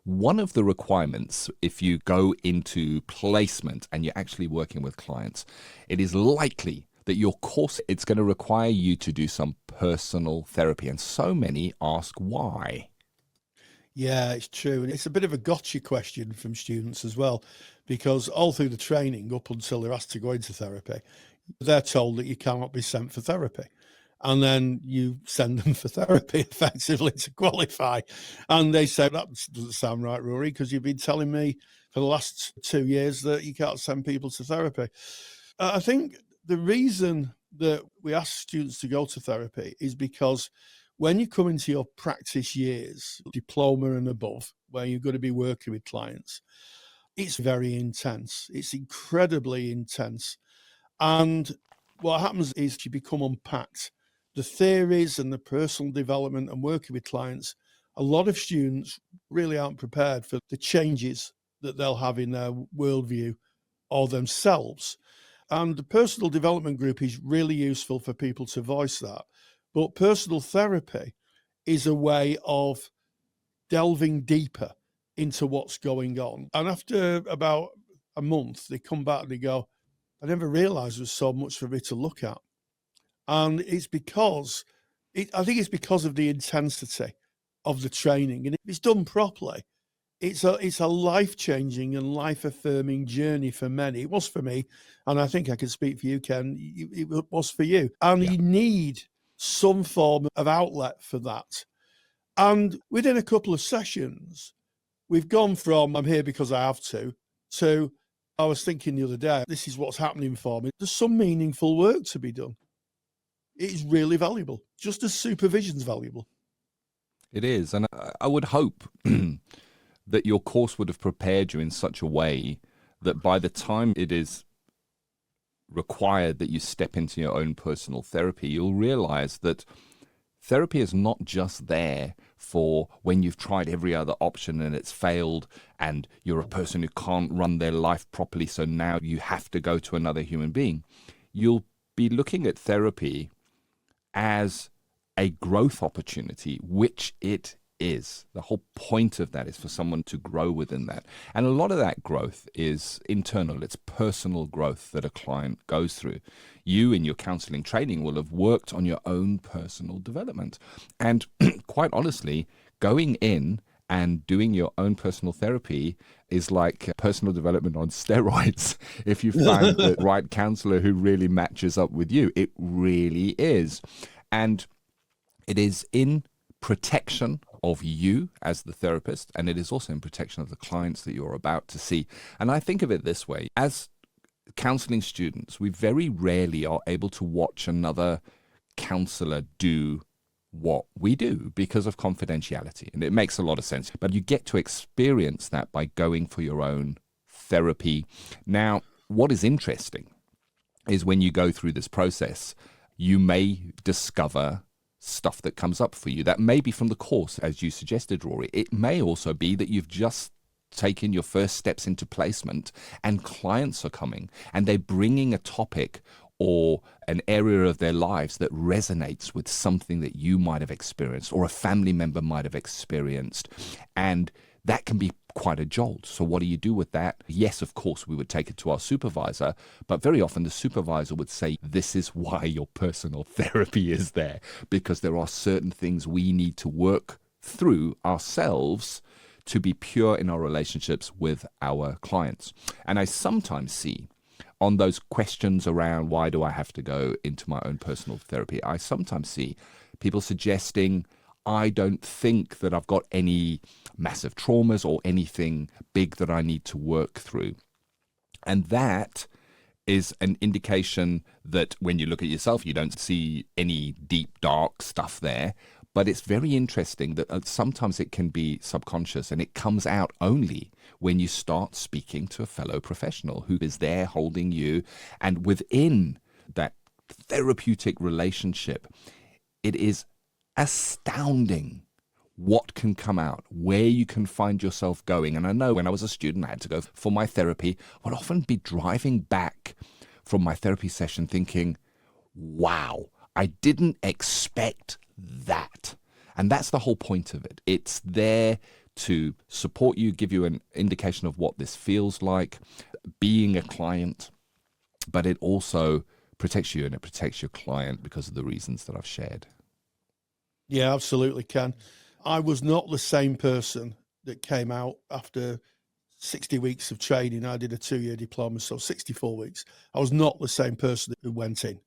one of the requirements, if you go into placement and you're actually working with clients, it is likely that your course, it's going to require you to do some personal therapy. And so many ask why. Yeah, it's true. And it's a bit of a gotcha question from students as well, because all through the training, up until they're asked to go into therapy, they're told that you cannot be sent for therapy. And then you send them for therapy effectively to qualify. And they say, that doesn't sound right, Rory, because you've been telling me for the last 2 years that you can't send people to therapy. I think the reason that we ask students to go to therapy is because when you come into your practice years, diploma and above, where you're going to be working with clients, it's very intense. It's incredibly intense. And what happens is you become unpacked. The theories and the personal development and working with clients, a lot of students really aren't prepared for the changes that they'll have in their worldview or themselves. And the personal development group is really useful for people to voice that. But personal therapy is a way of delving deeper into what's going on. And after about a month, they come back and they go, I never realized there was so much for me to look at. And it's because, I think it's because of the intensity of the training. And if it's done properly, it's a life-changing and life-affirming journey for many. It was for me, and I think I can speak for you, Ken. It was for you. And you need some form of outlet for that. And within a couple of sessions, we've gone from, I'm here because I have to I was thinking the other day, this is what's happening for me. There's some meaningful work to be done. It is really valuable, just as supervision's valuable. It is. And I would hope that your course would have prepared you in such a way that by the time it is required that you step into your own personal therapy, you'll realize that therapy is not just there for when you've tried every other option and it's failed and you're a person who can't run their life properly, so now you have to go to another human being. You'll be looking at therapy as a growth opportunity, which it is. The whole point of that is for someone to grow within that. And a lot of that growth is internal. It's personal growth that a client goes through. You in your counselling training will have worked on your own personal development. And quite honestly, going in and doing your own personal therapy is like personal development on steroids. If you find the right counsellor who really matches up with you, it really is. And it is in protection of you as the therapist, and it is also in protection of the clients that you're about to see. And I think of it this way. As counselling students, we very rarely are able to watch another counsellor do what we do because of confidentiality. And it makes a lot of sense. But you get to experience that by going for your own therapy. Now, what is interesting is when you go through this process, you may discover stuff that comes up for you. That may be from the course, as you suggested, Rory. It may also be that you've just taken your first steps into placement and clients are coming and they're bringing a topic or an area of their lives that resonates with something that you might have experienced or a family member might have experienced. And that can be quite a jolt. So what do you do with that? Yes, of course, we would take it to our supervisor, but very often the supervisor would say, this is why your personal therapy is there, because there are certain things we need to work through ourselves to be pure in our relationships with our clients. And I sometimes see on those questions around why do I have to go into my own personal therapy, I sometimes see people suggesting, I don't think that I've got any massive traumas or anything big that I need to work through. And that is an indication that when you look at yourself, you don't see any deep, dark stuff there. But it's very interesting that sometimes it can be subconscious and it comes out only when you start speaking to a fellow professional who is there holding you. And within that therapeutic relationship, it is astounding what can come out, where you can find yourself going. And I know when I was a student, I had to go for my therapy. I would often be driving back from my therapy session thinking, wow, I didn't expect that. And that's the whole point of it. It's there to support you, give you an indication of what this feels like, being a client, but it also protects you and it protects your client because of the reasons that I've shared. Yeah, absolutely, Ken. I was not the same person that came out after 60 weeks of training. I did a 2-year diploma, so 64 weeks. I was not the same person who went in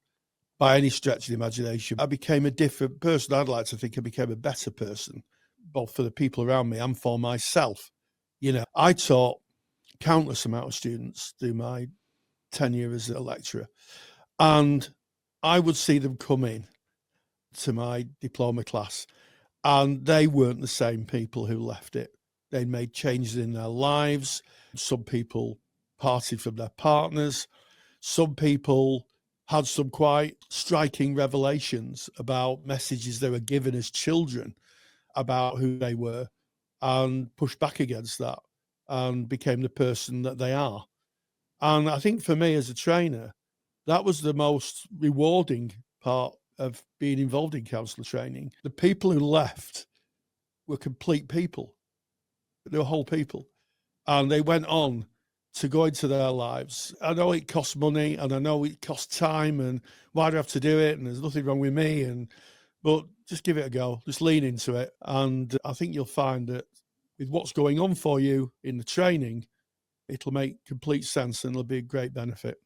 by any stretch of the imagination. I became a different person. I'd like to think I became a better person, both for the people around me and for myself. You know, I taught countless amount of students through my tenure as a lecturer, and I would see them come in to my diploma class, and they weren't the same people who left it. They made changes in their lives. Some people parted from their partners. Some people had some quite striking revelations about messages they were given as children about who they were, and pushed back against that and became the person that they are. And I think for me as a trainer, that was the most rewarding part of being involved in counsellor training. The people who left were complete people. They were whole people. And they went on to go into their lives. I know it costs money and I know it costs time, and why do I have to do it? And there's nothing wrong with me. But just give it a go. Just lean into it. And I think you'll find that with what's going on for you in the training, it'll make complete sense and it'll be a great benefit.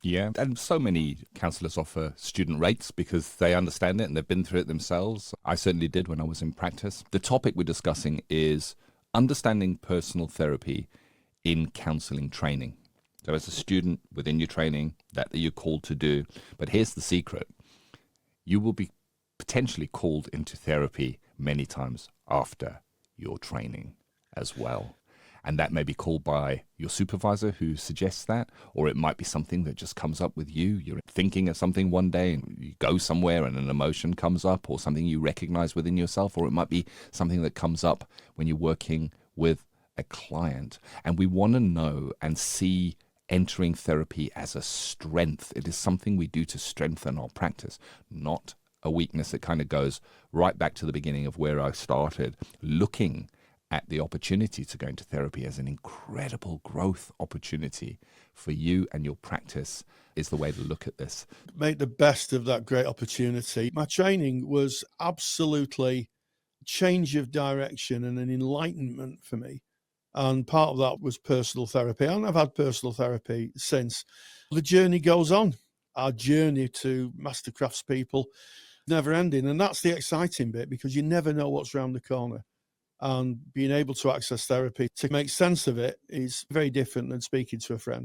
Yeah, and so many counsellors offer student rates because they understand it and they've been through it themselves. I certainly did when I was in practice. The topic we're discussing is understanding personal therapy in counselling training. So as a student within your training, that you're called to do. But here's the secret. You will be potentially called into therapy many times after your training as well. And that may be called by your supervisor who suggests that, or it might be something that just comes up with you. You're thinking of something one day and you go somewhere and an emotion comes up, or something you recognize within yourself, or it might be something that comes up when you're working with a client. And we want to know and see entering therapy as a strength. It is something we do to strengthen our practice, not a weakness that kind of goes right back to the beginning of where I started, looking at the opportunity to go into therapy as an incredible growth opportunity for you and your practice is the way to look at this. Make the best of that great opportunity. My training was absolutely a change of direction and an enlightenment for me. And part of that was personal therapy. And I've had personal therapy since. The journey goes on. Our journey to master craftspeople, never ending. And that's the exciting bit, because you never know what's around the corner. And being able to access therapy to make sense of it is very different than speaking to a friend.